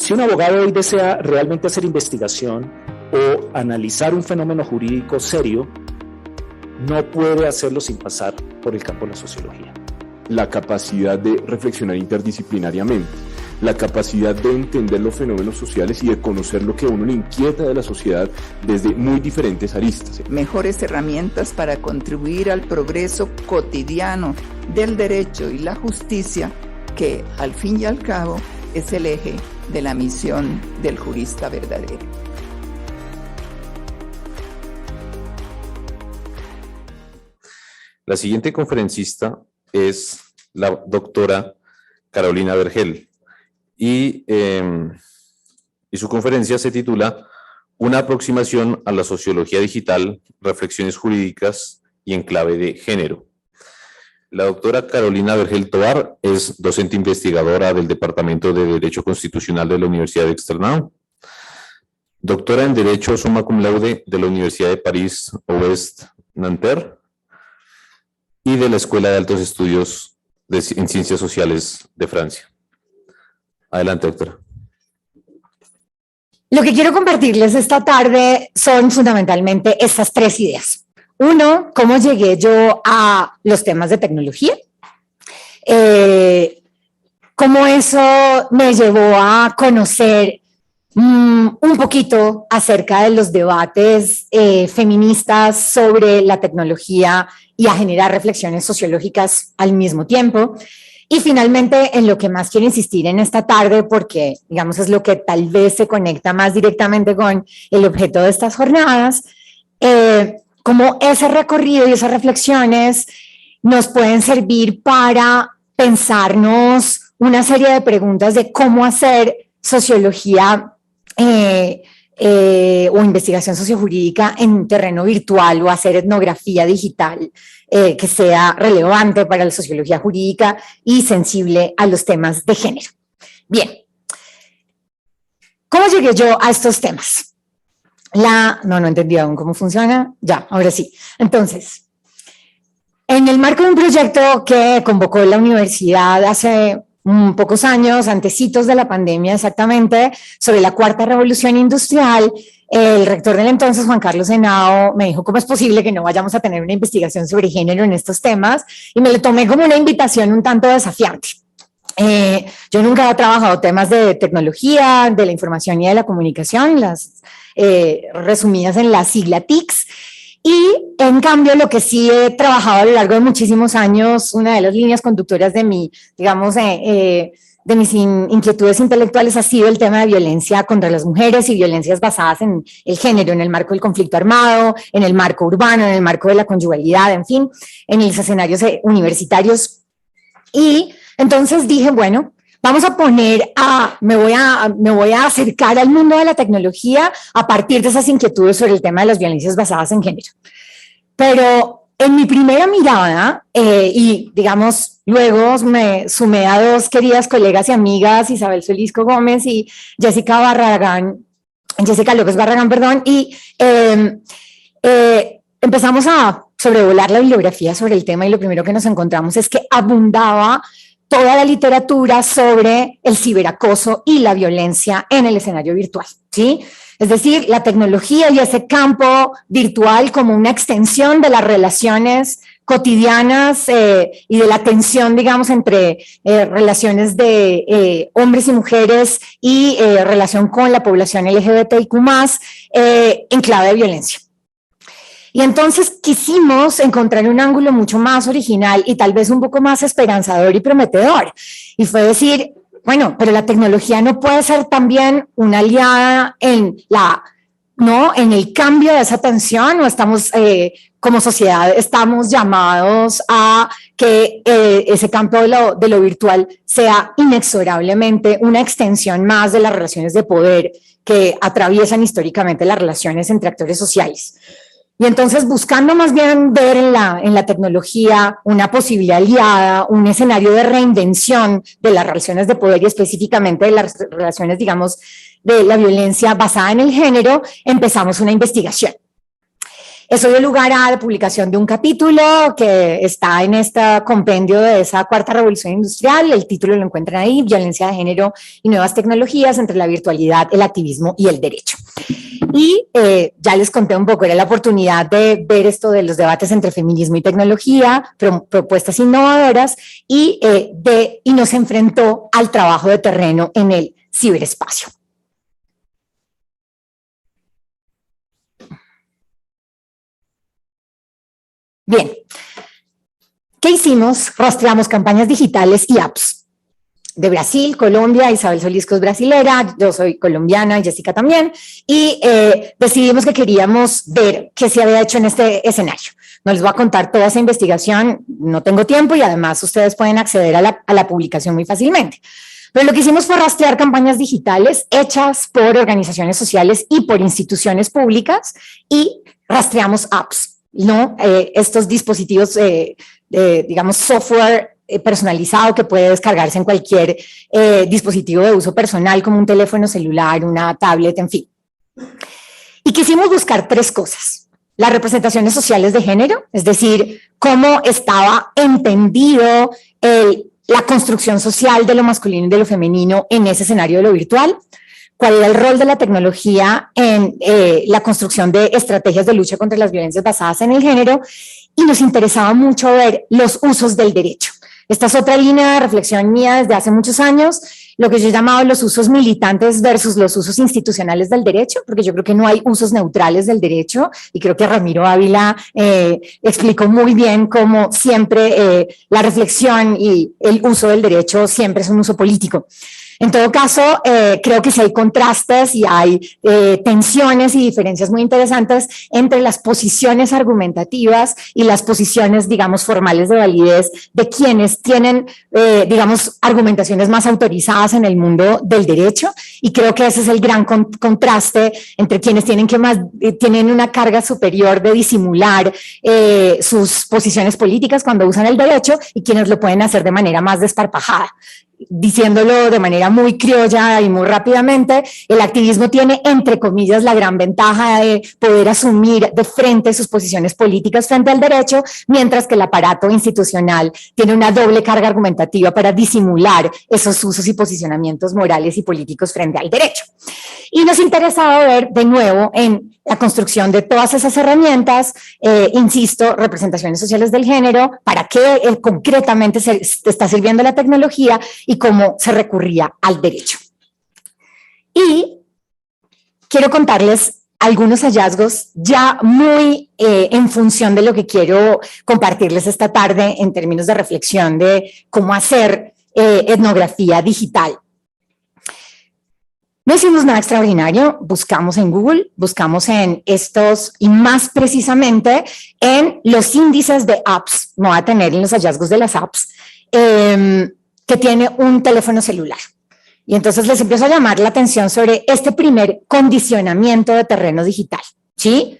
Si un abogado hoy desea realmente hacer investigación o analizar un fenómeno jurídico serio, no puede hacerlo sin pasar por el campo de la sociología. La capacidad de reflexionar interdisciplinariamente, la capacidad de entender los fenómenos sociales y de conocer lo que a uno le inquieta de la sociedad desde muy diferentes aristas. Mejores herramientas para contribuir al progreso cotidiano del derecho y la justicia, que al fin y al cabo es el eje de la misión del jurista verdadero. La siguiente conferencista es la doctora Carolina Vergel y su conferencia se titula Una aproximación a la sociología digital, reflexiones jurídicas y en clave de género. La doctora Carolina Vergel Tovar es docente investigadora del Departamento de Derecho Constitucional de la Universidad de Externado, doctora en Derecho summa cum laude de la Universidad de París-Ouest Nanterre y de la Escuela de Altos Estudios en Ciencias Sociales de Francia. Adelante, doctora. Lo que quiero compartirles esta tarde son fundamentalmente estas tres ideas. Uno, cómo llegué yo a los temas de tecnología, cómo eso me llevó a conocer un poquito acerca de los debates feministas sobre la tecnología y a generar reflexiones sociológicas al mismo tiempo. Y finalmente, en lo que más quiero insistir en esta tarde, porque digamos es lo que tal vez se conecta más directamente con el objeto de estas jornadas, cómo ese recorrido y esas reflexiones nos pueden servir para pensarnos una serie de preguntas de cómo hacer sociología o investigación sociojurídica en terreno virtual o hacer etnografía digital que sea relevante para la sociología jurídica y sensible a los temas de género. Bien, ¿cómo llegué yo a estos temas? No entendí aún cómo funciona. Ya, ahora sí. Entonces, en el marco de un proyecto que convocó la universidad hace pocos años, antecitos de la pandemia exactamente, sobre la cuarta revolución industrial, el rector del entonces, Juan Carlos Henao, me dijo, ¿cómo es posible que no vayamos a tener una investigación sobre género en estos temas? Y me lo tomé como una invitación un tanto desafiante. Yo nunca he trabajado temas de tecnología, de la información y de la comunicación, las resumidas en la sigla TICS, y en cambio lo que sí he trabajado a lo largo de muchísimos años, una de las líneas conductoras de mi, digamos, de mis inquietudes intelectuales ha sido el tema de violencia contra las mujeres y violencias basadas en el género, en el marco del conflicto armado, en el marco urbano, en el marco de la conyugalidad, en fin, en los escenarios universitarios. Y entonces dije, bueno, vamos a me voy a acercar al mundo de la tecnología a partir de esas inquietudes sobre el tema de las violencias basadas en género. Pero en mi primera mirada, y digamos, luego me sumé a dos queridas colegas y amigas, Isabel Solisco Gómez y Jessica López Barragán, perdón, y empezamos a sobrevolar la bibliografía sobre el tema y lo primero que nos encontramos es que abundaba toda la literatura sobre el ciberacoso y la violencia en el escenario virtual, ¿sí? Es decir, la tecnología y ese campo virtual como una extensión de las relaciones cotidianas y de la tensión, digamos, entre relaciones de hombres y mujeres y relación con la población LGBTIQ+, en clave de violencia. Y entonces quisimos encontrar un ángulo mucho más original y tal vez un poco más esperanzador y prometedor. Y fue decir, bueno, pero la tecnología no puede ser también una aliada en el cambio de esa tensión, o estamos, como sociedad, estamos llamados a que ese campo de lo virtual sea inexorablemente una extensión más de las relaciones de poder que atraviesan históricamente las relaciones entre actores sociales. Y entonces buscando más bien ver en la tecnología una posible aliada, un escenario de reinvención de las relaciones de poder y específicamente de las relaciones, digamos, de la violencia basada en el género, empezamos una investigación. Eso dio lugar a la publicación de un capítulo que está en este compendio de esa cuarta revolución industrial. El título lo encuentran ahí: Violencia de género y nuevas tecnologías entre la virtualidad, el activismo y el derecho. Y ya les conté un poco, era la oportunidad de ver esto de los debates entre feminismo y tecnología, propuestas innovadoras, y nos enfrentó al trabajo de terreno en el ciberespacio. Bien, ¿qué hicimos? Rastreamos campañas digitales y apps de Brasil, Colombia. Isabel Solisco es brasilera, yo soy colombiana, Jessica también, y decidimos que queríamos ver qué se había hecho en este escenario. No les voy a contar toda esa investigación, no tengo tiempo, y además ustedes pueden acceder a la publicación muy fácilmente. Pero lo que hicimos fue rastrear campañas digitales hechas por organizaciones sociales y por instituciones públicas, y rastreamos apps, ¿no? Estos dispositivos, digamos, software personalizado que puede descargarse en cualquier dispositivo de uso personal, como un teléfono celular, una tablet, en fin. Y quisimos buscar tres cosas: las representaciones sociales de género, es decir, cómo estaba entendido la construcción social de lo masculino y de lo femenino en ese escenario de lo virtual; cuál era el rol de la tecnología en la construcción de estrategias de lucha contra las violencias basadas en el género; y nos interesaba mucho ver los usos del derecho. Esta es otra línea de reflexión mía desde hace muchos años, lo que yo he llamado los usos militantes versus los usos institucionales del derecho, porque yo creo que no hay usos neutrales del derecho, y creo que Ramiro Ávila explicó muy bien cómo siempre la reflexión y el uso del derecho siempre es un uso político. En todo caso, creo que sí hay contrastes y hay tensiones y diferencias muy interesantes entre las posiciones argumentativas y las posiciones, digamos, formales de validez de quienes tienen, digamos, argumentaciones más autorizadas en el mundo del derecho, y creo que ese es el gran contraste entre quienes tienen una carga superior de disimular sus posiciones políticas cuando usan el derecho, y quienes lo pueden hacer de manera más desparpajada. Diciéndolo de manera muy criolla y muy rápidamente, el activismo tiene, entre comillas, la gran ventaja de poder asumir de frente sus posiciones políticas frente al derecho, mientras que el aparato institucional tiene una doble carga argumentativa para disimular esos usos y posicionamientos morales y políticos frente al derecho. Y nos interesaba ver de nuevo en la construcción de todas esas herramientas, insisto, representaciones sociales del género, para qué concretamente se está sirviendo la tecnología y cómo se recurría al derecho. Y quiero contarles algunos hallazgos ya muy en función de lo que quiero compartirles esta tarde en términos de reflexión de cómo hacer etnografía digital. No hicimos nada extraordinario, buscamos en Google, buscamos en estos, y más precisamente en los índices de apps, no va a tener en los hallazgos de las apps, que tiene un teléfono celular. Y entonces les empiezo a llamar la atención sobre este primer condicionamiento de terreno digital, ¿sí?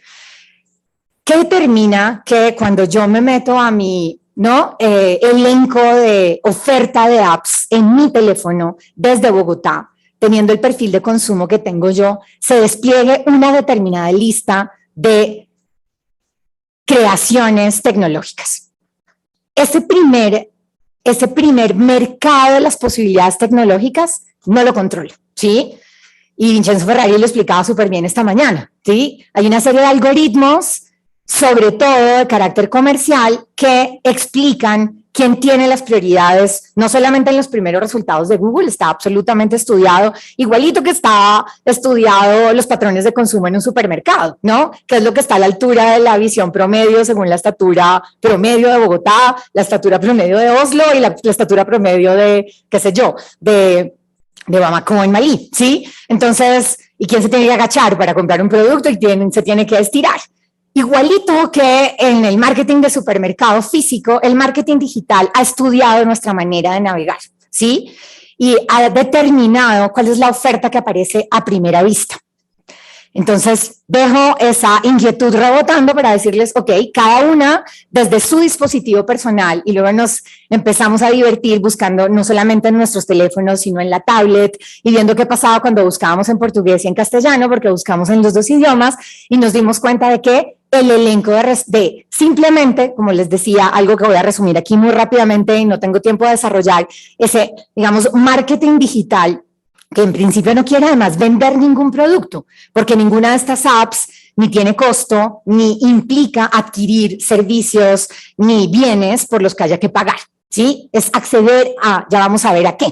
¿Qué determina que cuando yo me meto a mi elenco de oferta de apps en mi teléfono desde Bogotá, teniendo el perfil de consumo que tengo yo, se despliegue una determinada lista de creaciones tecnológicas? Ese primer mercado de las posibilidades tecnológicas no lo controlo, ¿sí? Y Vincenzo Ferrari lo explicaba súper bien esta mañana, ¿sí? Hay una serie de algoritmos, sobre todo de carácter comercial, que explican quién tiene las prioridades, no solamente en los primeros resultados de Google, está absolutamente estudiado, igualito que está estudiado los patrones de consumo en un supermercado, ¿no? Que es lo que está a la altura de la visión promedio según la estatura promedio de Bogotá, la estatura promedio de Oslo y la estatura promedio de, qué sé yo, de Bamako en Malí, ¿sí? Entonces, ¿y quién se tiene que agachar para comprar un producto y se tiene que estirar? Igualito que en el marketing de supermercado físico, el marketing digital ha estudiado nuestra manera de navegar, ¿sí? Y ha determinado cuál es la oferta que aparece a primera vista. Entonces, dejo esa inquietud rebotando para decirles, ok, cada una desde su dispositivo personal, y luego nos empezamos a divertir buscando no solamente en nuestros teléfonos, sino en la tablet, y viendo qué pasaba cuando buscábamos en portugués y en castellano, porque buscamos en los dos idiomas, y nos dimos cuenta de que el elenco de simplemente, como les decía, algo que voy a resumir aquí muy rápidamente y no tengo tiempo de desarrollar, ese, digamos, marketing digital que en principio no quiere además vender ningún producto, porque ninguna de estas apps ni tiene costo, ni implica adquirir servicios, ni bienes por los que haya que pagar, ¿sí? Es acceder a, ya vamos a ver a qué.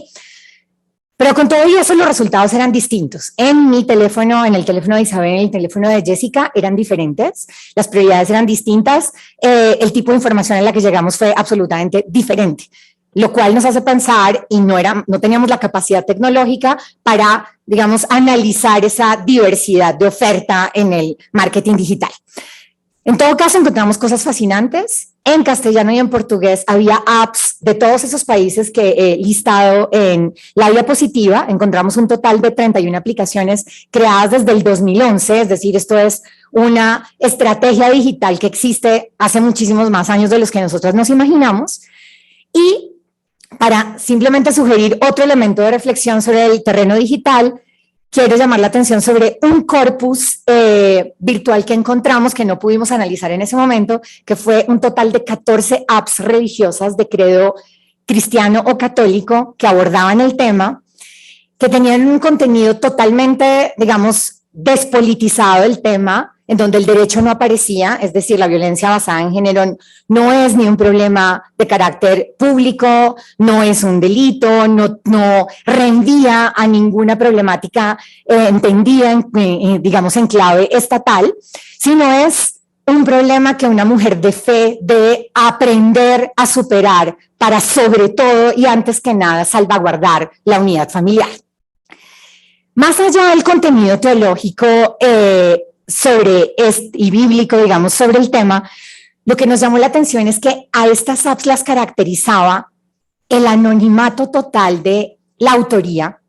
Pero con todo eso los resultados eran distintos. En mi teléfono, en el teléfono de Isabel, en el teléfono de Jessica, eran diferentes, las prioridades eran distintas, el tipo de información en la que llegamos fue absolutamente diferente, lo cual nos hace pensar, y no teníamos la capacidad tecnológica para, digamos, analizar esa diversidad de oferta en el marketing digital. En todo caso, encontramos cosas fascinantes. En castellano y en portugués había apps de todos esos países que he listado en la diapositiva. Encontramos un total de 31 aplicaciones creadas desde el 2011, es decir, esto es una estrategia digital que existe hace muchísimos más años de los que nosotros nos imaginamos. Y para simplemente sugerir otro elemento de reflexión sobre el terreno digital, quiero llamar la atención sobre un corpus virtual que encontramos, que no pudimos analizar en ese momento, que fue un total de 14 apps religiosas de credo cristiano o católico que abordaban el tema, que tenían un contenido totalmente, digamos, despolitizado del tema, en donde el derecho no aparecía, es decir, la violencia basada en género no es ni un problema de carácter público, no es un delito, no reenvía a ninguna problemática entendida, digamos, en clave estatal, sino es un problema que una mujer de fe debe aprender a superar para, sobre todo y antes que nada, salvaguardar la unidad familiar. Más allá del contenido teológico y bíblico, digamos, sobre el tema, lo que nos llamó la atención es que a estas apps las caracterizaba el anonimato total de la autoría,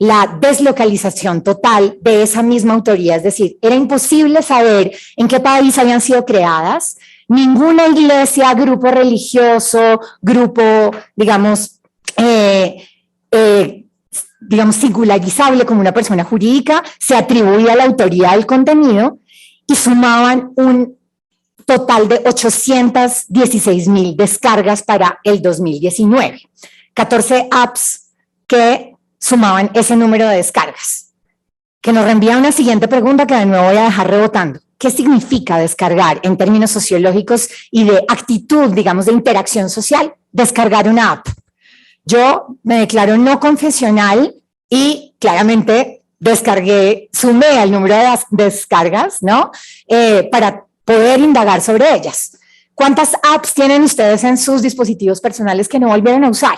la deslocalización total de esa misma autoría, es decir, era imposible saber en qué país habían sido creadas, ninguna iglesia, grupo religioso, grupo, digamos, singularizable como una persona jurídica, se atribuía la autoría del contenido y sumaban un total de 816,000 descargas para el 2019. 14 apps que sumaban ese número de descargas, que nos reenvía una siguiente pregunta que de nuevo voy a dejar rebotando. ¿Qué significa descargar en términos sociológicos y de actitud, digamos, de interacción social? Descargar una app. Yo me declaro no confesional y claramente sumé al número de descargas, ¿no? Para poder indagar sobre ellas. ¿Cuántas apps tienen ustedes en sus dispositivos personales que no volvieron a usar?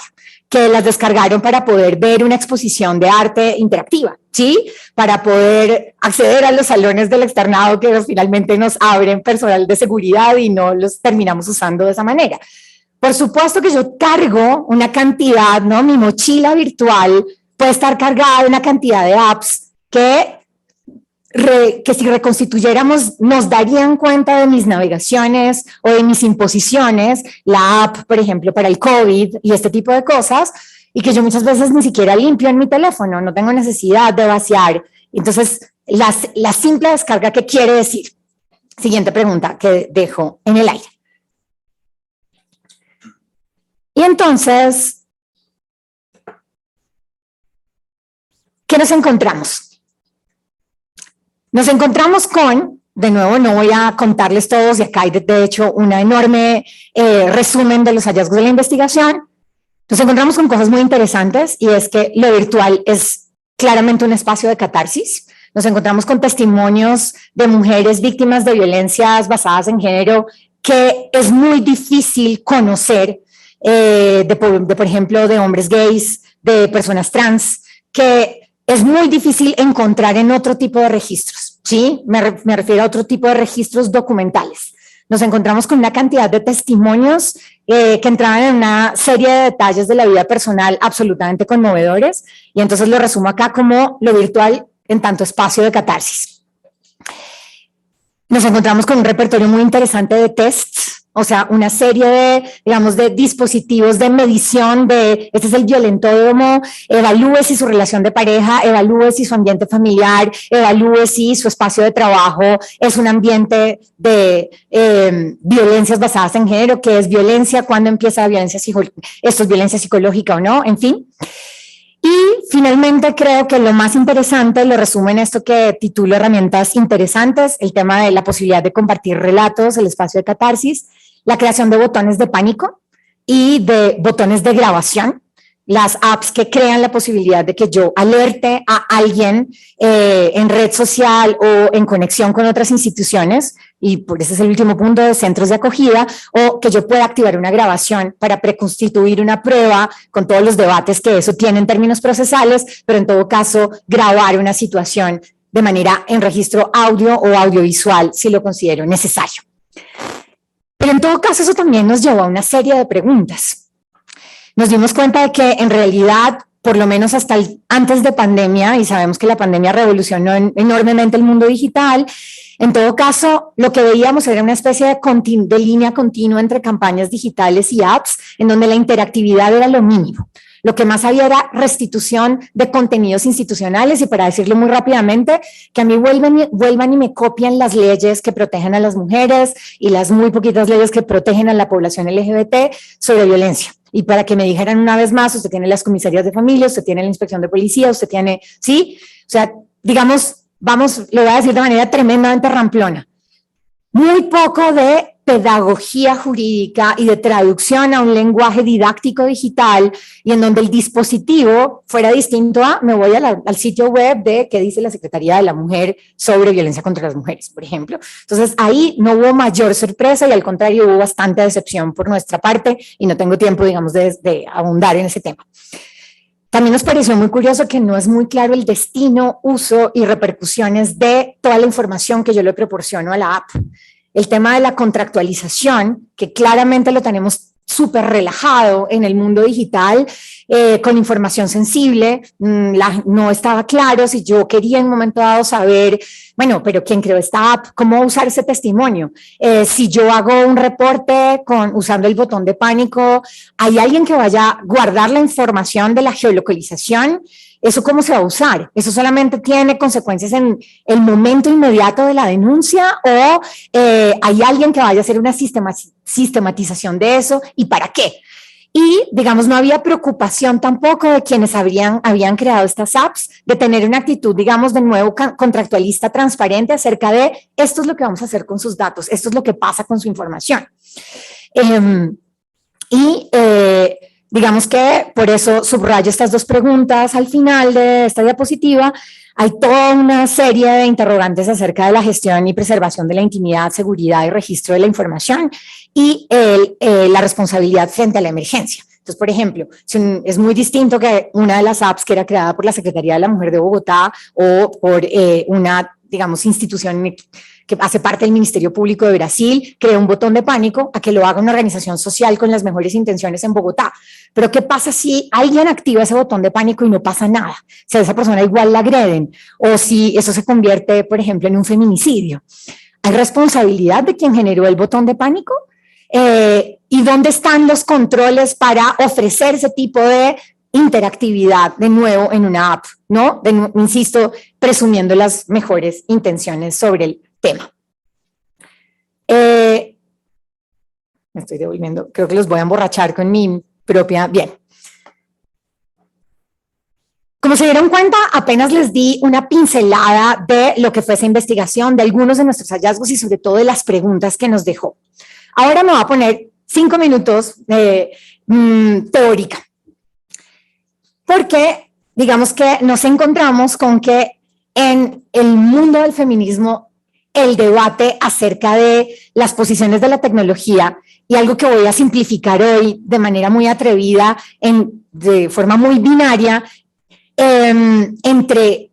Que las descargaron para poder ver una exposición de arte interactiva, ¿sí? Para poder acceder a los salones del externado que finalmente nos abren personal de seguridad y no los terminamos usando de esa manera. Por supuesto que yo cargo una cantidad, ¿no? Mi mochila virtual puede estar cargada de una cantidad de apps que si reconstituyéramos nos darían cuenta de mis navegaciones o de mis imposiciones, la app, por ejemplo, para el COVID y este tipo de cosas, y que yo muchas veces ni siquiera limpio en mi teléfono, no tengo necesidad de vaciar. Entonces, la simple descarga, ¿qué quiere decir? Siguiente pregunta que dejo en el aire. Y entonces, ¿qué nos encontramos? Nos encontramos con, de nuevo no voy a contarles todos, y acá hay de hecho un enorme resumen de los hallazgos de la investigación. Nos encontramos con cosas muy interesantes y es que lo virtual es claramente un espacio de catarsis. Nos encontramos con testimonios de mujeres víctimas de violencias basadas en género que es muy difícil conocer, por ejemplo, de hombres gays, de personas trans, que es muy difícil encontrar en otro tipo de registros, ¿sí? Me refiero a otro tipo de registros documentales. Nos encontramos con una cantidad de testimonios que entraban en una serie de detalles de la vida personal absolutamente conmovedores, y entonces lo resumo acá como lo virtual en tanto espacio de catarsis. Nos encontramos con un repertorio muy interesante de tests o sea, una serie de, digamos, de dispositivos de medición de, este es el violentódromo, evalúe si su relación de pareja, evalúe si su ambiente familiar, evalúe si su espacio de trabajo es un ambiente de violencias basadas en género, qué es violencia, cuándo empieza la violencia, esto es violencia psicológica o no, en fin. Y finalmente creo que lo más interesante, lo resumo en esto que titulo herramientas interesantes, el tema de la posibilidad de compartir relatos, el espacio de catarsis, la creación de botones de pánico y de botones de grabación, las apps que crean la posibilidad de que yo alerte a alguien en red social o en conexión con otras instituciones, y por ese es el último punto de centros de acogida, o que yo pueda activar una grabación para preconstituir una prueba con todos los debates que eso tiene en términos procesales, pero en todo caso grabar una situación de manera en registro audio o audiovisual si lo considero necesario. Pero en todo caso eso también nos llevó a una serie de preguntas. Nos dimos cuenta de que en realidad, por lo menos hasta antes de pandemia, y sabemos que la pandemia revolucionó enormemente el mundo digital, en todo caso, lo que veíamos era una especie de línea continua entre campañas digitales y apps, en donde la interactividad era lo mínimo. Lo que más había era restitución de contenidos institucionales, y para decirlo muy rápidamente, que a mí vuelvan y me copian las leyes que protegen a las mujeres y las muy poquitas leyes que protegen a la población LGBT sobre violencia. Y para que me dijeran una vez más, usted tiene las comisarías de familia, usted tiene la inspección de policía, usted tiene, ¿sí? O sea, digamos, lo voy a decir de manera tremendamente ramplona. Muy poco de pedagogía jurídica y de traducción a un lenguaje didáctico digital, y en donde el dispositivo fuera distinto a, me voy al sitio web de qué dice la Secretaría de la Mujer sobre violencia contra las mujeres, por ejemplo. Entonces ahí no hubo mayor sorpresa, y al contrario hubo bastante decepción por nuestra parte, y no tengo tiempo, digamos, de abundar en ese tema. También nos pareció muy curioso que no es muy claro el destino, uso y repercusiones de toda la información que yo le proporciono a la app. El tema de la contractualización, que claramente lo tenemos súper relajado en el mundo digital, con información sensible, no estaba claro si yo quería en un momento dado saber, bueno, pero ¿quién creó esta app? ¿Cómo usar ese testimonio? Si yo hago un reporte usando el botón de pánico, ¿hay alguien que vaya a guardar la información de la geolocalización? ¿Eso cómo se va a usar? ¿Eso solamente tiene consecuencias en el momento inmediato de la denuncia, o hay alguien que vaya a hacer una sistematización de eso? ¿Y para qué? Y, digamos, no había preocupación tampoco de quienes habían creado estas apps de tener una actitud, digamos, de nuevo contractualista transparente acerca de esto es lo que vamos a hacer con sus datos, esto es lo que pasa con su información. Digamos que por eso subrayo estas dos preguntas al final de esta diapositiva. Hay toda una serie de interrogantes acerca de la gestión y preservación de la intimidad, seguridad y registro de la información, y la responsabilidad frente a la emergencia. Entonces, por ejemplo, es muy distinto que una de las apps que era creada por la Secretaría de la Mujer de Bogotá o por una, digamos, institución que hace parte del Ministerio Público de Brasil, crea un botón de pánico, a que lo haga una organización social con las mejores intenciones en Bogotá. Pero ¿qué pasa si alguien activa ese botón de pánico y no pasa nada? Si a esa persona igual la agreden, o si eso se convierte, por ejemplo, en un feminicidio. ¿Hay responsabilidad de quien generó el botón de pánico? ¿Y dónde están los controles para ofrecer ese tipo de interactividad de nuevo en una app? ¿No? Insisto, presumiendo las mejores intenciones sobre el tema. Me estoy devolviendo, creo que los voy a emborrachar con mi propia, bien. Como se dieron cuenta, apenas les di una pincelada de lo que fue esa investigación, de algunos de nuestros hallazgos y sobre todo de las preguntas que nos dejó. Ahora me voy a poner 5 minutos teórica, porque digamos que nos encontramos con que en el mundo del feminismo el debate acerca de las posiciones de la tecnología, y algo que voy a simplificar hoy de manera muy atrevida, de forma muy binaria, entre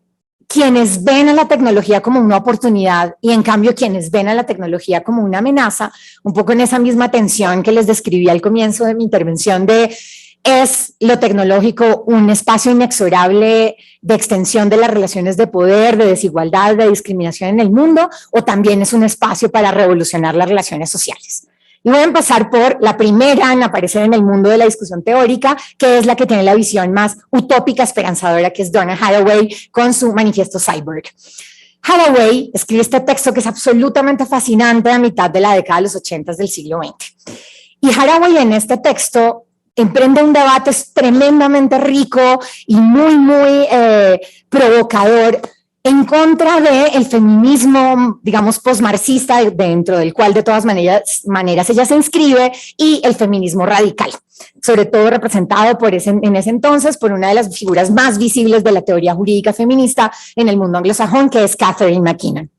quienes ven a la tecnología como una oportunidad y en cambio quienes ven a la tecnología como una amenaza, un poco en esa misma tensión que les describí al comienzo de mi intervención de ¿es lo tecnológico un espacio inexorable de extensión de las relaciones de poder, de desigualdad, de discriminación en el mundo, o también es un espacio para revolucionar las relaciones sociales? Y voy a empezar por la primera en aparecer en el mundo de la discusión teórica, que es la que tiene la visión más utópica, esperanzadora, que es Donna Haraway con su manifiesto Cyborg. Haraway escribe este texto que es absolutamente fascinante a mitad de la década de los 80 del siglo XX. Y Haraway en este texto emprende un debate tremendamente rico y muy provocador en contra del feminismo, digamos, posmarxista, dentro del cual de todas maneras ella se inscribe, y el feminismo radical, sobre todo representado en ese entonces por una de las figuras más visibles de la teoría jurídica feminista en el mundo anglosajón, que es Catherine MacKinnon.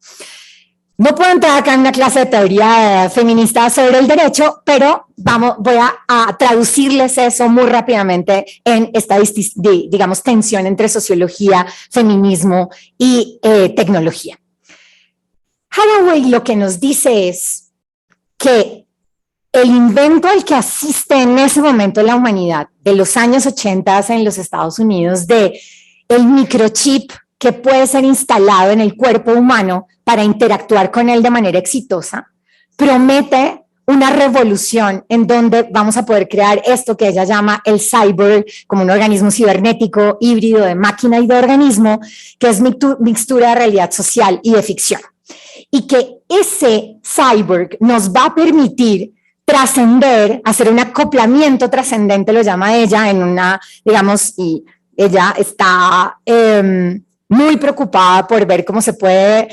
No puedo entrar acá en una clase de teoría feminista sobre el derecho, pero voy a traducirles eso muy rápidamente en esta, digamos, tensión entre sociología, feminismo y tecnología. Haraway lo que nos dice es que el invento al que asiste en ese momento la humanidad de los años 80 en los Estados Unidos, de el microchip que puede ser instalado en el cuerpo humano para interactuar con él de manera exitosa, promete una revolución en donde vamos a poder crear esto que ella llama el cyborg, como un organismo cibernético híbrido de máquina y de organismo, que es mixtura de realidad social y de ficción. Y que ese cyborg nos va a permitir trascender, hacer un acoplamiento trascendente, lo llama ella, en una, digamos, y ella está muy preocupada por ver cómo se puede,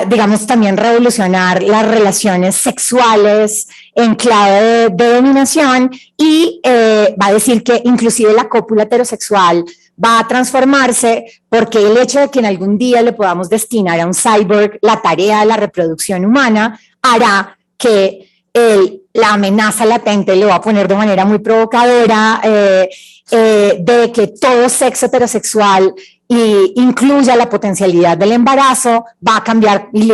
digamos, también revolucionar las relaciones sexuales en clave de dominación, y va a decir que inclusive la cópula heterosexual va a transformarse, porque el hecho de que en algún día le podamos destinar a un cyborg la tarea de la reproducción humana hará que la amenaza latente, lo va a poner de manera muy provocadora, de que todo sexo heterosexual incluya la potencialidad del embarazo, va a cambiar y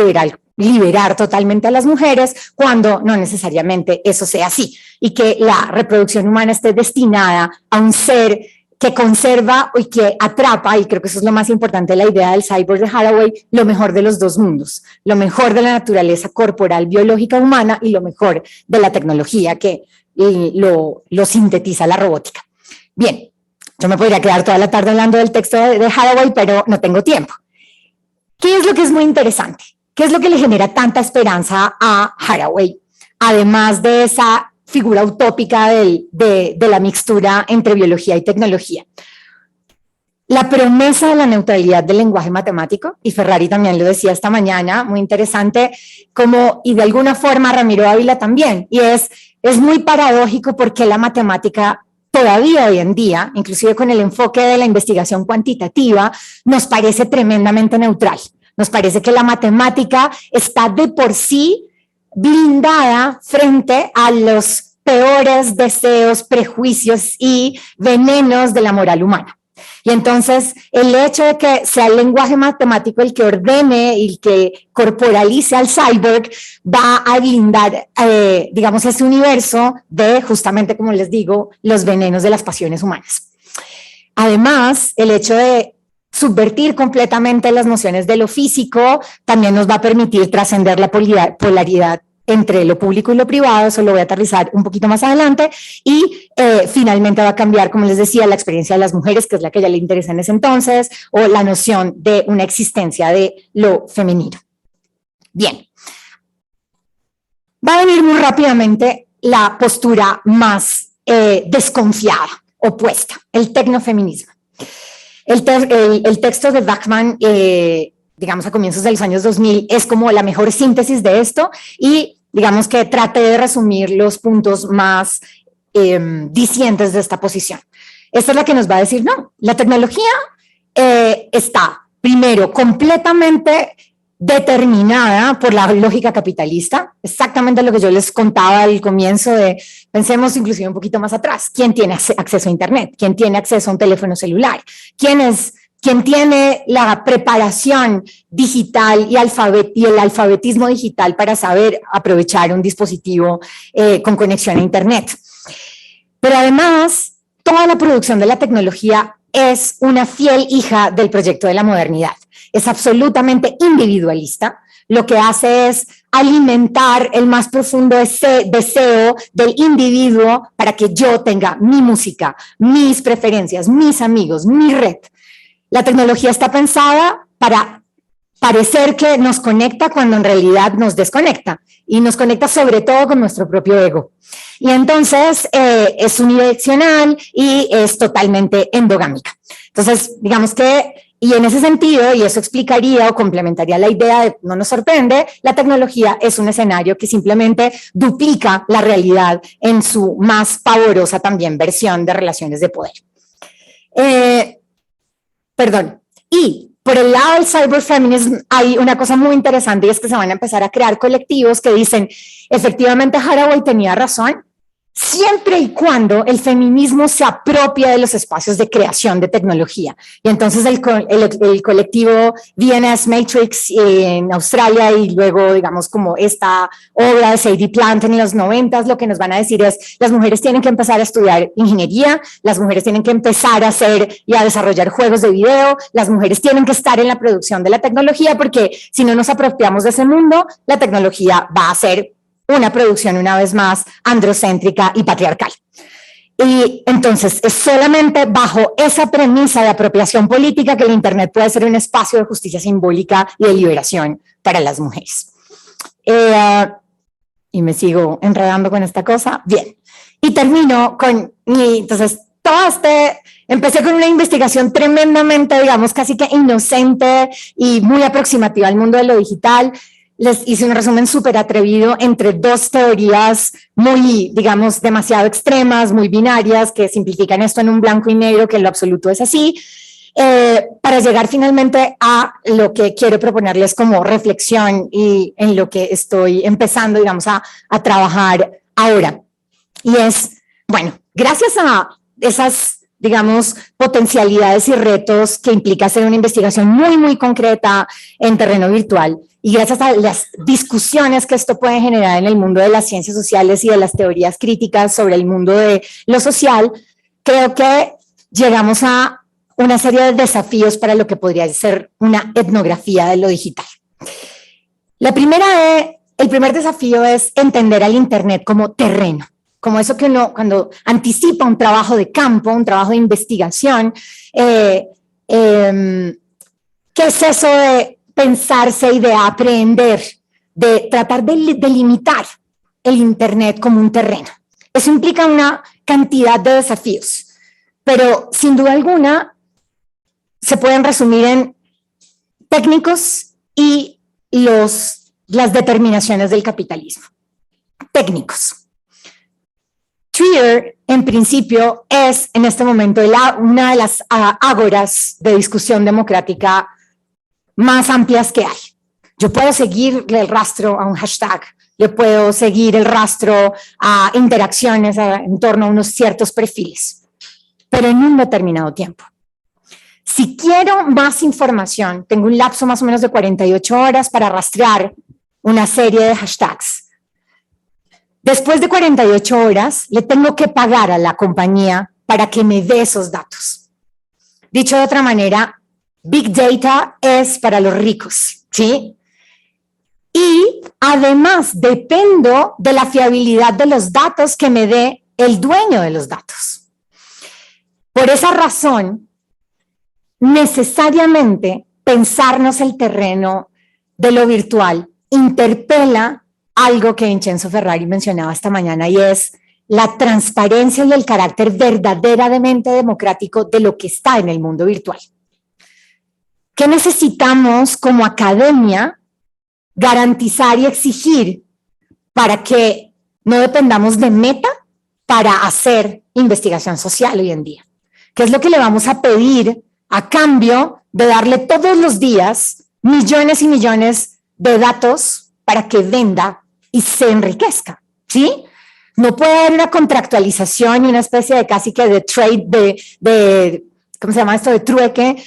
liberar totalmente a las mujeres, cuando no necesariamente eso sea así, y que la reproducción humana esté destinada a un ser que conserva y que atrapa, y creo que eso es lo más importante de la idea del cyborg de Haraway, lo mejor de los dos mundos, lo mejor de la naturaleza corporal biológica humana y lo mejor de la tecnología que lo sintetiza la robótica. Bien, yo me podría quedar toda la tarde hablando del texto de Haraway, pero no tengo tiempo. ¿Qué es lo que es muy interesante? ¿Qué es lo que le genera tanta esperanza a Haraway? Además de esa figura utópica de la mixtura entre biología y tecnología. La promesa de la neutralidad del lenguaje matemático, y Ferrari también lo decía esta mañana, muy interesante, y de alguna forma Ramiro Ávila también, y es muy paradójico porque la matemática todavía hoy en día, inclusive con el enfoque de la investigación cuantitativa, nos parece tremendamente neutral. Nos parece que la matemática está de por sí blindada frente a los peores deseos, prejuicios y venenos de la moral humana. Y entonces el hecho de que sea el lenguaje matemático el que ordene y el que corporalice al cyborg va a blindar, digamos, ese universo de, justamente como les digo, los venenos de las pasiones humanas. Además, el hecho de subvertir completamente las nociones de lo físico también nos va a permitir trascender la polaridad entre lo público y lo privado. Eso lo voy a aterrizar un poquito más adelante, y finalmente va a cambiar, como les decía, la experiencia de las mujeres, que es la que ya le interesa en ese entonces, o la noción de una existencia de lo femenino. Bien, va a venir muy rápidamente la postura más desconfiada, opuesta, el tecnofeminismo. El texto de Bachmann, digamos a comienzos de los años 2000, es como la mejor síntesis de esto, y digamos que traté de resumir los puntos más discientes de esta posición. Esta es la que nos va a decir, no, la tecnología está primero completamente determinada por la lógica capitalista, exactamente lo que yo les contaba al comienzo pensemos inclusive un poquito más atrás, ¿quién tiene acceso a internet? ¿Quién tiene acceso a un teléfono celular? ¿Quién tiene la preparación digital y el alfabetismo digital para saber aprovechar un dispositivo con conexión a internet? Pero además, toda la producción de la tecnología es una fiel hija del proyecto de la modernidad. es absolutamente individualista. Lo que hace es alimentar el más profundo deseo del individuo para que yo tenga mi música, mis preferencias, mis amigos, mi red. La tecnología está pensada para parecer que nos conecta cuando en realidad nos desconecta, y nos conecta sobre todo con nuestro propio ego. Y entonces es unidireccional y es totalmente endogámica. Entonces, digamos que, y en ese sentido, y eso explicaría o complementaría la idea de no nos sorprende, la tecnología es un escenario que simplemente duplica la realidad en su más pavorosa también versión de relaciones de poder. Y por el lado del cyberfeminism hay una cosa muy interesante, y es que se van a empezar a crear colectivos que dicen, efectivamente Haraway tenía razón, siempre y cuando el feminismo se apropia de los espacios de creación de tecnología. Y entonces el colectivo VNS Matrix en Australia, y luego, digamos, como esta obra de Sadie Plantin en los 90s, lo que nos van a decir es, las mujeres tienen que empezar a estudiar ingeniería, las mujeres tienen que empezar a hacer y a desarrollar juegos de video, las mujeres tienen que estar en la producción de la tecnología, porque si no nos apropiamos de ese mundo, la tecnología va a ser una producción, una vez más, androcéntrica y patriarcal. Y entonces es solamente bajo esa premisa de apropiación política que el Internet puede ser un espacio de justicia simbólica y de liberación para las mujeres. Y me sigo enredando con esta cosa. Bien. Y termino con entonces, empecé con una investigación tremendamente, digamos, casi que inocente y muy aproximativa al mundo de lo digital. Les hice un resumen súper atrevido entre dos teorías muy, digamos, demasiado extremas, muy binarias, que simplifican esto en un blanco y negro, que en lo absoluto es así, para llegar finalmente a lo que quiero proponerles como reflexión y en lo que estoy empezando, digamos, a trabajar ahora. Y es, bueno, gracias a esas, digamos, potencialidades y retos que implica hacer una investigación muy, muy concreta en terreno virtual, y gracias a las discusiones que esto puede generar en el mundo de las ciencias sociales y de las teorías críticas sobre el mundo de lo social, creo que llegamos a una serie de desafíos para lo que podría ser una etnografía de lo digital. El primer desafío es entender al Internet como terreno, como eso que uno, cuando anticipa un trabajo de campo, un trabajo de investigación, ¿qué es eso de pensarse y de aprender, de tratar de delimitar el Internet como un terreno? Eso implica una cantidad de desafíos, pero sin duda alguna se pueden resumir en técnicos y las determinaciones del capitalismo. Técnicos. Twitter, en principio, es en este momento una de las ágoras de discusión democrática más amplias que hay. Yo puedo seguirle el rastro a un hashtag, le puedo seguir el rastro a interacciones en torno a unos ciertos perfiles, pero en un determinado tiempo. Si quiero más información, tengo un lapso más o menos de 48 horas para rastrear una serie de hashtags. Después de 48 horas, le tengo que pagar a la compañía para que me dé esos datos. Dicho de otra manera, Big Data es para los ricos, ¿sí? Y además dependo de la fiabilidad de los datos que me dé el dueño de los datos. Por esa razón, necesariamente pensarnos el terreno de lo virtual interpela algo que Vincenzo Ferrari mencionaba esta mañana, y es la transparencia y el carácter verdaderamente democrático de lo que está en el mundo virtual. ¿Qué necesitamos como academia garantizar y exigir para que no dependamos de Meta para hacer investigación social hoy en día? ¿Qué es lo que le vamos a pedir a cambio de darle todos los días millones y millones de datos para que venda y se enriquezca? ¿Sí? No puede haber una contractualización y una especie de casi que de trade, ¿cómo se llama esto? De trueque,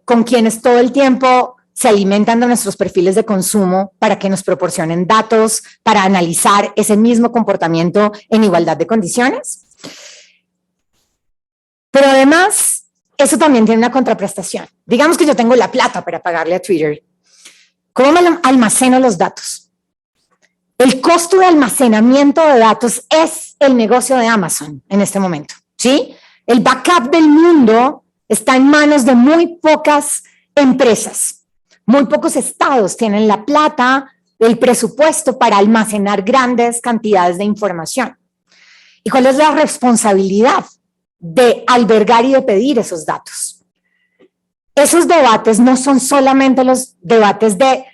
con quienes todo el tiempo se alimentan de nuestros perfiles de consumo para que nos proporcionen datos para analizar ese mismo comportamiento en igualdad de condiciones. Pero además, eso también tiene una contraprestación. Digamos que yo tengo la plata para pagarle a Twitter. ¿Cómo me almaceno los datos? El costo de almacenamiento de datos es el negocio de Amazon en este momento, ¿sí? El backup del mundo está en manos de muy pocas empresas. Muy pocos estados tienen la plata, el presupuesto para almacenar grandes cantidades de información. ¿Y cuál es la responsabilidad de albergar y de pedir esos datos? Esos debates no son solamente los debates de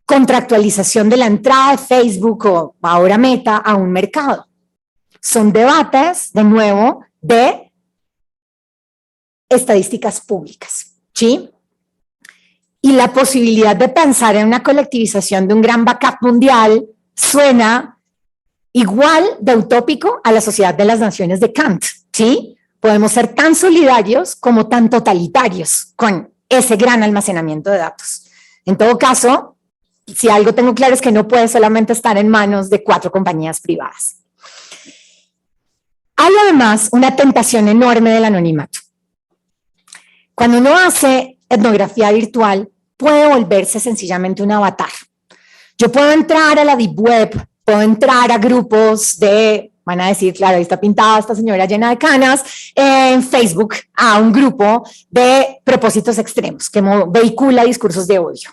contractualización de la entrada de Facebook o ahora Meta a un mercado. Son debates, de nuevo, de estadísticas públicas, ¿sí? Y la posibilidad de pensar en una colectivización de un gran backup mundial suena igual de utópico a la sociedad de las naciones de Kant, ¿sí? Podemos ser tan solidarios como tan totalitarios con ese gran almacenamiento de datos. En todo caso, si algo tengo claro es que no puede solamente estar en manos de 4 compañías privadas. Hay además una tentación enorme del anonimato. Cuando uno hace etnografía virtual, puede volverse sencillamente un avatar. Yo puedo entrar a la Deep Web, puedo entrar a grupos de, van a decir, claro, ahí está pintada esta señora llena de canas, en Facebook, a un grupo de propósitos extremos que vehicula discursos de odio.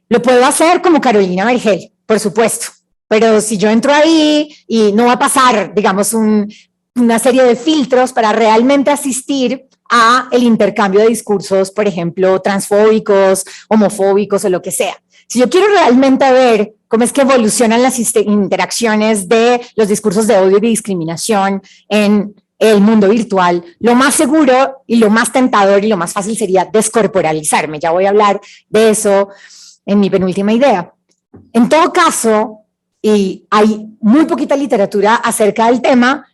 Lo puedo hacer como Carolina Vergel, por supuesto, pero si yo entro ahí y no va a pasar, digamos, una serie de filtros para realmente asistir a el intercambio de discursos, por ejemplo, transfóbicos, homofóbicos o lo que sea. Si yo quiero realmente ver cómo es que evolucionan las interacciones de los discursos de odio y de discriminación en el mundo virtual, lo más seguro y lo más tentador y lo más fácil sería descorporalizarme. Ya voy a hablar de eso en mi penúltima idea. En todo caso, y hay muy poquita literatura acerca del tema,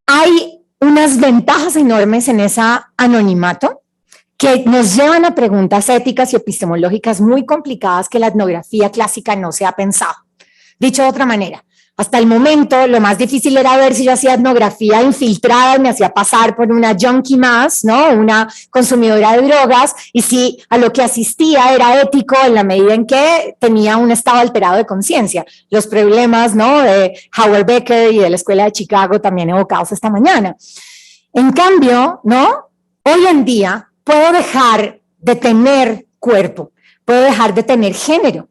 hay unas ventajas enormes en ese anonimato que nos llevan a preguntas éticas y epistemológicas muy complicadas que la etnografía clásica no se ha pensado. Dicho de otra manera, hasta el momento lo más difícil era ver si yo hacía etnografía infiltrada y me hacía pasar por una junkie más, ¿no? Una consumidora de drogas, y si a lo que asistía era ético en la medida en que tenía un estado alterado de conciencia. Los problemas, ¿no? De Howard Becker y de la Escuela de Chicago también evocados esta mañana. En cambio, ¿no? Hoy en día puedo dejar de tener cuerpo, puedo dejar de tener género,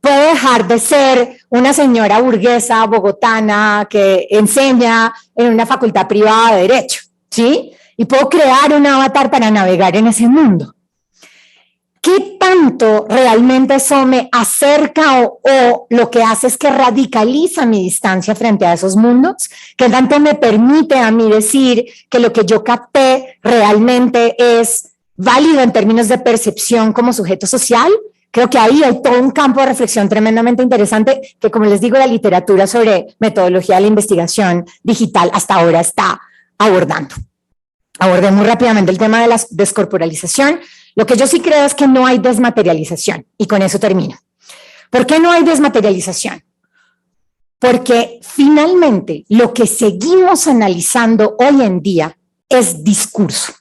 puedo dejar de ser una señora burguesa bogotana que enseña en una facultad privada de Derecho, ¿sí? Y puedo crear un avatar para navegar en ese mundo. ¿Qué tanto realmente eso me acerca o lo que hace es que radicaliza mi distancia frente a esos mundos? ¿Qué tanto me permite a mí decir que lo que yo capté realmente es válido en términos de percepción como sujeto social? Creo que ahí hay todo un campo de reflexión tremendamente interesante que, como les digo, la literatura sobre metodología de la investigación digital hasta ahora está abordando. Abordé muy rápidamente el tema de la descorporalización. Lo que yo sí creo es que no hay desmaterialización, y con eso termino. ¿Por qué no hay desmaterialización? Porque finalmente lo que seguimos analizando hoy en día es discurso.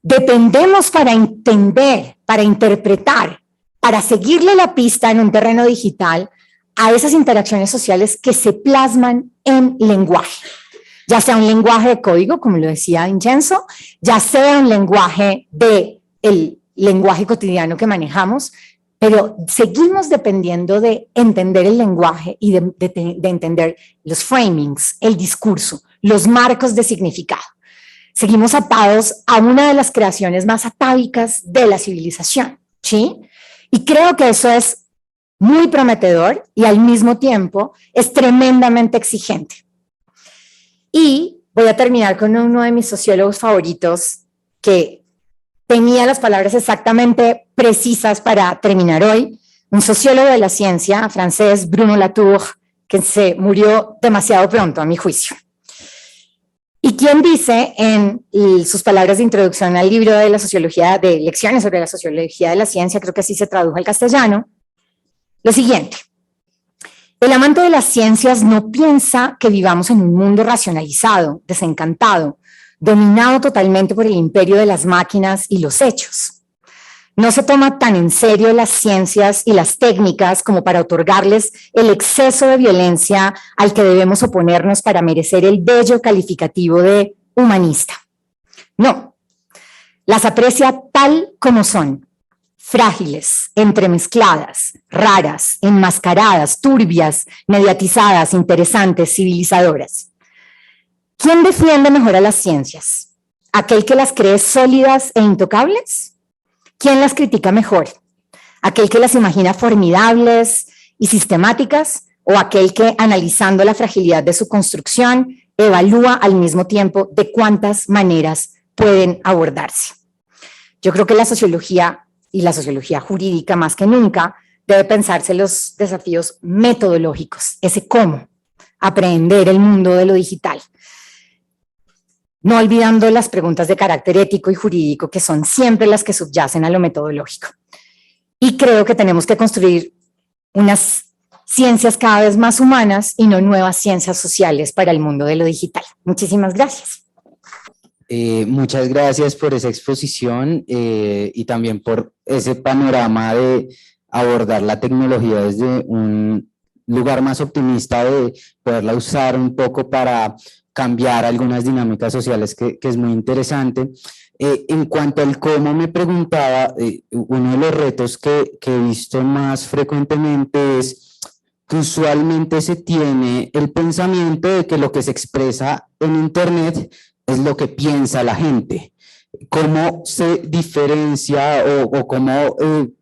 Dependemos para entender, para interpretar, para seguirle la pista en un terreno digital a esas interacciones sociales que se plasman en lenguaje, ya sea un lenguaje de código, como lo decía Vincenzo, ya sea un lenguaje el lenguaje cotidiano que manejamos, pero seguimos dependiendo de entender el lenguaje y de entender los framings, el discurso, los marcos de significado. Seguimos atados a una de las creaciones más atávicas de la civilización, ¿sí? Y creo que eso es muy prometedor y al mismo tiempo es tremendamente exigente. Y voy a terminar con uno de mis sociólogos favoritos que tenía las palabras exactamente precisas para terminar hoy, un sociólogo de la ciencia francés, Bruno Latour, que se murió demasiado pronto a mi juicio. Y quien dice en sus palabras de introducción al libro de la sociología, de lecciones sobre la sociología de la ciencia, creo que así se tradujo al castellano, lo siguiente: el amante de las ciencias no piensa que vivamos en un mundo racionalizado, desencantado, dominado totalmente por el imperio de las máquinas y los hechos. No se toma tan en serio las ciencias y las técnicas como para otorgarles el exceso de violencia al que debemos oponernos para merecer el bello calificativo de humanista. No, las aprecia tal como son, frágiles, entremezcladas, raras, enmascaradas, turbias, mediatizadas, interesantes, civilizadoras. ¿Quién defiende mejor a las ciencias? ¿Aquel que las cree sólidas e intocables? ¿Quién las critica mejor? ¿Aquel que las imagina formidables y sistemáticas? ¿O aquel que, analizando la fragilidad de su construcción, evalúa al mismo tiempo de cuántas maneras pueden abordarse? Yo creo que la sociología y la sociología jurídica más que nunca debe pensarse los desafíos metodológicos, ese cómo aprender el mundo de lo digital, no olvidando las preguntas de carácter ético y jurídico que son siempre las que subyacen a lo metodológico. Y creo que tenemos que construir unas ciencias cada vez más humanas y no nuevas ciencias sociales para el mundo de lo digital. Muchísimas gracias. Muchas gracias por esa exposición y también por ese panorama de abordar la tecnología desde un lugar más optimista, de poderla usar un poco para cambiar algunas dinámicas sociales que es muy interesante. En cuanto al cómo, me preguntaba, uno de los retos que he visto más frecuentemente es que usualmente se tiene el pensamiento de que lo que se expresa en Internet es lo que piensa la gente. ¿Cómo se diferencia o cómo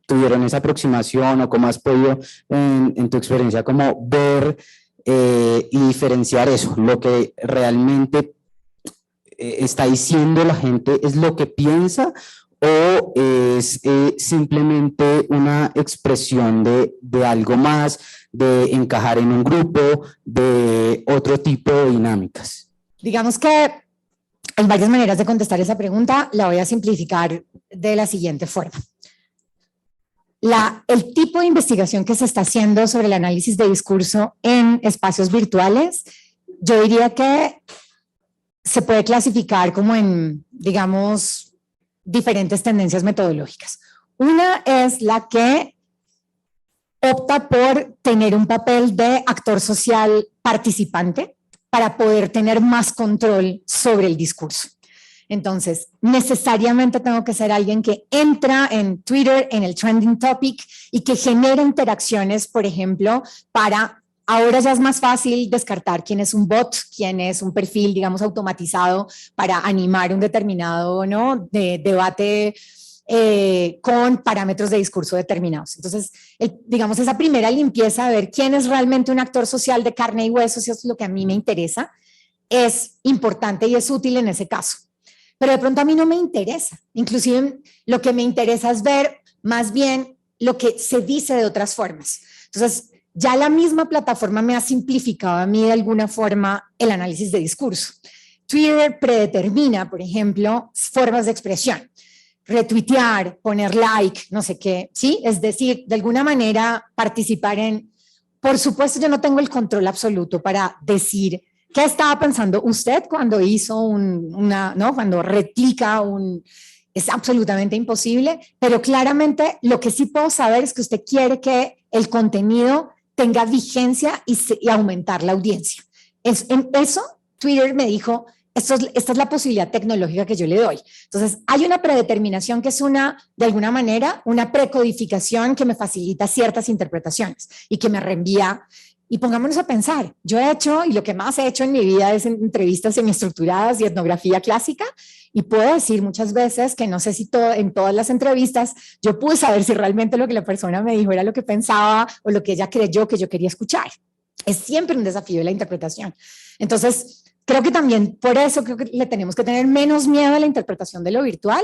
tuvieron esa aproximación o cómo has podido en tu experiencia como ver y diferenciar eso? Lo que realmente está diciendo la gente es lo que piensa o es simplemente una expresión de algo más, de encajar en un grupo, de otro tipo de dinámicas. Digamos que hay varias maneras de contestar esa pregunta, la voy a simplificar de la siguiente forma. El tipo de investigación que se está haciendo sobre el análisis de discurso en espacios virtuales, yo diría que se puede clasificar como en, digamos, diferentes tendencias metodológicas. Una es la que opta por tener un papel de actor social participante para poder tener más control sobre el discurso. Entonces, necesariamente tengo que ser alguien que entra en Twitter, en el trending topic, y que genera interacciones, por ejemplo, para... Ahora ya es más fácil descartar quién es un bot, quién es un perfil, digamos, automatizado para animar un determinado, ¿no?, debate con parámetros de discurso determinados. Entonces, digamos, esa primera limpieza de ver quién es realmente un actor social de carne y hueso, si eso es lo que a mí me interesa, es importante y es útil en ese caso. Pero de pronto a mí no me interesa. Inclusive lo que me interesa es ver más bien lo que se dice de otras formas. Entonces, ya la misma plataforma me ha simplificado a mí de alguna forma el análisis de discurso. Twitter predetermina, por ejemplo, formas de expresión. Retuitear, poner like, no sé qué, ¿sí? Es decir, de alguna manera participar en... Por supuesto, yo no tengo el control absoluto para decir qué estaba pensando usted cuando hizo ¿no? Cuando replica es absolutamente imposible, pero claramente lo que sí puedo saber es que usted quiere que el contenido tenga vigencia y aumentar la audiencia. En eso, Twitter me dijo, esta es la posibilidad tecnológica que yo le doy. Entonces, hay una predeterminación que es de alguna manera, una precodificación que me facilita ciertas interpretaciones y que me reenvía. Y pongámonos a pensar, yo he hecho, y lo que más he hecho en mi vida es entrevistas semiestructuradas y etnografía clásica, y puedo decir muchas veces que no sé si en todas las entrevistas yo pude saber si realmente lo que la persona me dijo era lo que pensaba o lo que ella creyó que yo quería escuchar. Es siempre un desafío de la interpretación. Entonces, creo que también por eso creo que le tenemos que tener menos miedo a la interpretación de lo virtual.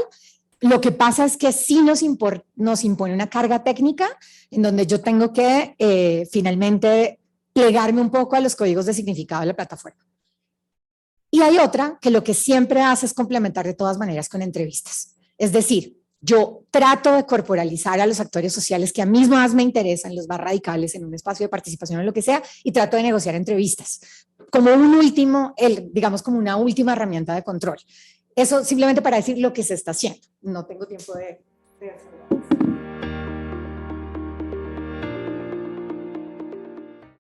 Lo que pasa es que sí nos impone una carga técnica en donde yo tengo que finalmente plegarme un poco a los códigos de significado de la plataforma. Y hay otra que lo que siempre hace es complementar de todas maneras con entrevistas. Es decir, Yo trato de corporalizar a los actores sociales que a mí más me interesan, los más radicales, en un espacio de participación o lo que sea, y trato de negociar entrevistas, como un último, digamos como una última herramienta de control. Eso simplemente para decir lo que se está haciendo. No tengo tiempo de hacerlo.